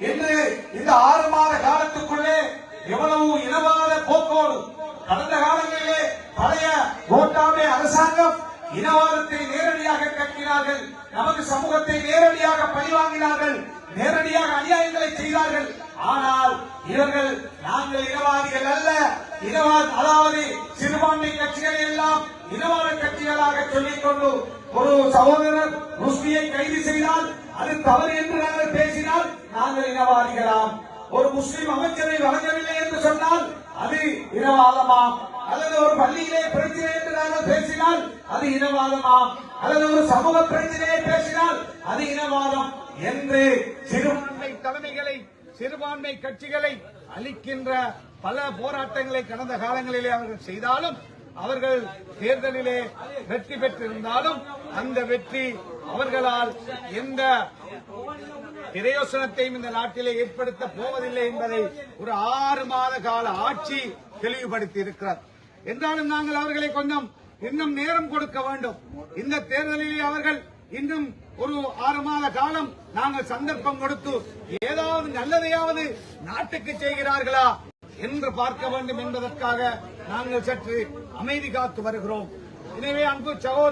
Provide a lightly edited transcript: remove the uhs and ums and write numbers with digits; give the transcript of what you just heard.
என்று இந்த 6 மாத காலத்துக்குள்ளே எவ்வளவு இனவாத போக்கோடு கடந்த காலங்களிலே பழைய கோட்டாபே அரசாங்கம் இனவாதத்தை நேரடியாக கற்கிறார்கள், நமது சமூகத்தை நேரடியாக பழிவாங்கினார்கள், நேரடியாக அநியாயங்களை செய்தார்கள். ஆனால் இவர்கள் நாங்கள் இனவாதிகள் அல்ல, அதாவது சிறுபான்மை கட்சிகளை எல்லாம் இனவாத கட்சிகளாக சொல்லிக் கொண்டு ஒரு சகோதரர் ருஷ்டியை கைது செய்தால் அது தவறு என்று நாங்கள் பேசினால் நாங்கள் இனவாதிகளாம், ஒரு முஸ்லிம் அமைச்சரை வழங்கவில்லை என்று சொன்னால் அது இனவாதமாம், அல்லது ஒரு பள்ளியிலே பிரச்சனை என்று நாங்கள் பேசினால் அது இனவாதமாம், அல்லது ஒரு சமூக பிரச்சனையை பேசினால் அது இனவாதம் என்று சிறுபான்மை தலைமைகளை சிறுபான்மை கட்சிகளை அளிக்கின்ற பல போராட்டங்களை கடந்த காலங்களிலே அவர்கள் செய்தாலும், அவர்கள் தேர்தலிலே வெற்றி பெற்றிருந்தாலும் அந்த வெற்றி அவர்களால் எந்த பிரயோசனத்தையும் இந்த நாட்டிலே ஏற்படுத்த போவதில்லை என்பதை ஒரு 6 மாத கால ஆட்சி தெளிவுபடுத்தி இருக்கிறார். என்றாலும் நாங்கள் அவர்களை கொஞ்சம் இன்னும் நேரம் கொடுக்க வேண்டும். இந்த தேர்தலிலே அவர்கள் இன்னும் ஒரு 6 மாத காலம் நாங்கள் சந்தர்ப்பம் கொடுத்து ஏதாவது நல்லதையாவது நாட்டுக்கு செய்கிறார்களா என்று பார்க்க வேண்டும் என்பதற்காக நாங்கள் சற்று அமைதி காத்து வருகிறோம். எனவே அன்பு சகோதரர்